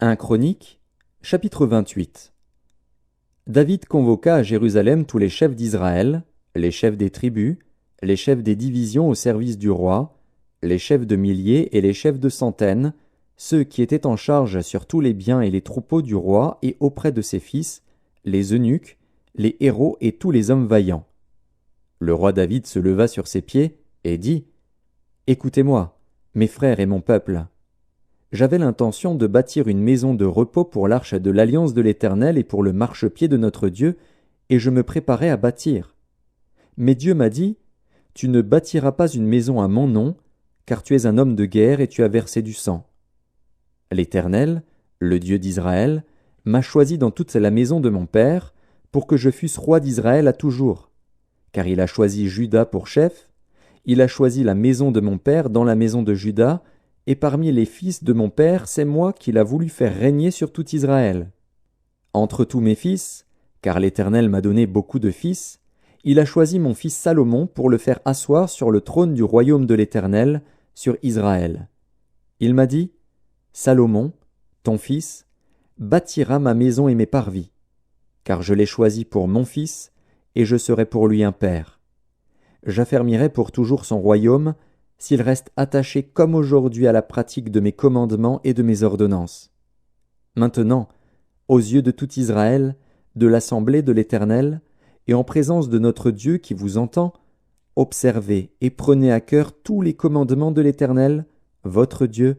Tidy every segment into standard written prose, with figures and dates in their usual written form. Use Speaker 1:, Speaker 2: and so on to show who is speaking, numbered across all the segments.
Speaker 1: 1 Chroniques, chapitre 28. David convoqua à Jérusalem tous les chefs d'Israël, les chefs des tribus, les chefs des divisions au service du roi, les chefs de milliers et les chefs de centaines, ceux qui étaient en charge sur tous les biens et les troupeaux du roi et auprès de ses fils, les eunuques, les héros et tous les hommes vaillants. Le roi David se leva sur ses pieds et dit : « Écoutez-moi, mes frères et mon peuple. J'avais l'intention de bâtir une maison de repos pour l'arche de l'alliance de l'Éternel et pour le marchepied de notre Dieu, et je me préparais à bâtir. Mais Dieu m'a dit : Tu ne bâtiras pas une maison à mon nom, car tu es un homme de guerre et tu as versé du sang. L'Éternel, le Dieu d'Israël, m'a choisi dans toute la maison de mon père, pour que je fusse roi d'Israël à toujours. Car il a choisi Juda pour chef, il a choisi la maison de mon père dans la maison de Juda, et parmi les fils de mon père, c'est moi qu'il a voulu faire régner sur tout Israël. Entre tous mes fils, car l'Éternel m'a donné beaucoup de fils, il a choisi mon fils Salomon pour le faire asseoir sur le trône du royaume de l'Éternel, sur Israël. Il m'a dit : Salomon, ton fils, bâtira ma maison et mes parvis, car je l'ai choisi pour mon fils, et je serai pour lui un père. J'affermirai pour toujours son royaume, s'il reste attaché comme aujourd'hui à la pratique de mes commandements et de mes ordonnances. Maintenant, aux yeux de tout Israël, de l'assemblée de l'Éternel, et en présence de notre Dieu qui vous entend, observez et prenez à cœur tous les commandements de l'Éternel, votre Dieu,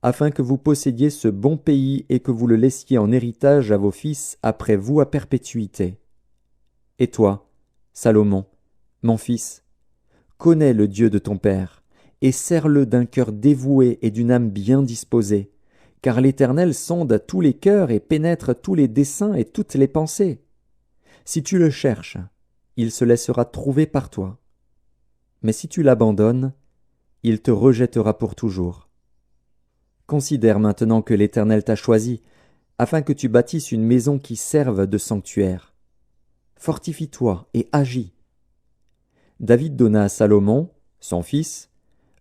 Speaker 1: afin que vous possédiez ce bon pays et que vous le laissiez en héritage à vos fils après vous à perpétuité. Et toi, Salomon, mon fils, connais le Dieu de ton père, et sers-le d'un cœur dévoué et d'une âme bien disposée, car l'Éternel sonde tous les cœurs et pénètre tous les desseins et toutes les pensées. Si tu le cherches, il se laissera trouver par toi. Mais si tu l'abandonnes, il te rejettera pour toujours. Considère maintenant que l'Éternel t'a choisi, afin que tu bâtisses une maison qui serve de sanctuaire. Fortifie-toi et agis. David donna à Salomon, son fils,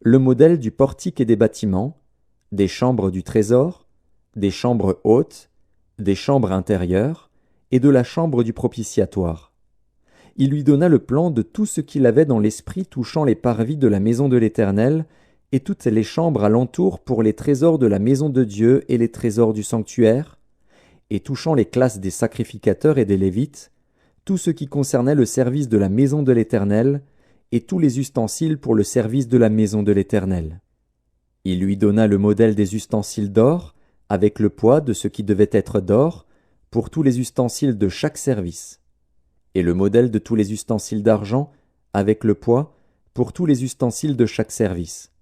Speaker 1: le modèle du portique et des bâtiments, des chambres du trésor, des chambres hautes, des chambres intérieures, et de la chambre du propitiatoire. Il lui donna le plan de tout ce qu'il avait dans l'esprit touchant les parvis de la maison de l'Éternel, et toutes les chambres alentour pour les trésors de la maison de Dieu et les trésors du sanctuaire, et touchant les classes des sacrificateurs et des Lévites, tout ce qui concernait le service de la maison de l'Éternel, et tous les ustensiles pour le service de la maison de l'Éternel. Il lui donna le modèle des ustensiles d'or, avec le poids de ce qui devait être d'or, pour tous les ustensiles de chaque service, et le modèle de tous les ustensiles d'argent, avec le poids, pour tous les ustensiles de chaque service.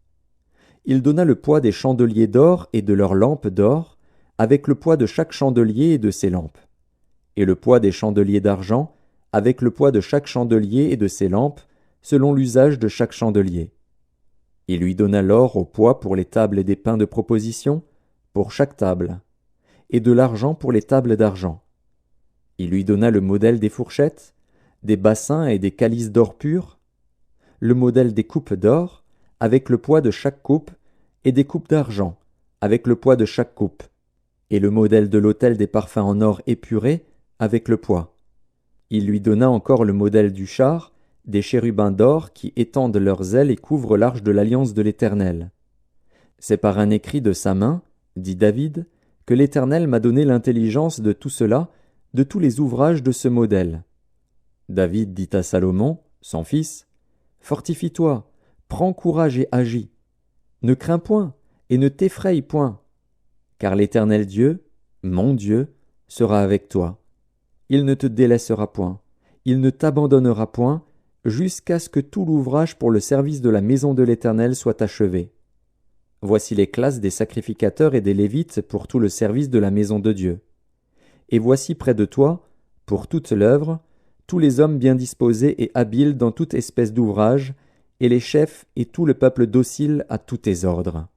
Speaker 1: Il donna le poids des chandeliers d'or et de leurs lampes d'or, avec le poids de chaque chandelier et de ses lampes, et le poids des chandeliers d'argent, avec le poids de chaque chandelier et de ses lampes, selon l'usage de chaque chandelier. Il lui donna l'or au poids pour les tables et des pains de proposition, pour chaque table, et de l'argent pour les tables d'argent. Il lui donna le modèle des fourchettes, des bassins et des calices d'or pur, le modèle des coupes d'or, avec le poids de chaque coupe, et des coupes d'argent, avec le poids de chaque coupe, et le modèle de l'autel des parfums en or épuré, avec le poids. Il lui donna encore le modèle du char, des chérubins d'or qui étendent leurs ailes et couvrent l'arche de l'alliance de l'Éternel. C'est par un écrit de sa main, dit David, que l'Éternel m'a donné l'intelligence de tout cela, de tous les ouvrages de ce modèle. David dit à Salomon, son fils, « Fortifie-toi, prends courage et agis. Ne crains point et ne t'effraie point, car l'Éternel Dieu, mon Dieu, sera avec toi. Il ne te délaissera point, il ne t'abandonnera point, jusqu'à ce que tout l'ouvrage pour le service de la maison de l'Éternel soit achevé. Voici les classes des sacrificateurs et des Lévites pour tout le service de la maison de Dieu. Et voici près de toi, pour toute l'œuvre, tous les hommes bien disposés et habiles dans toute espèce d'ouvrage, et les chefs et tout le peuple docile à tous tes ordres.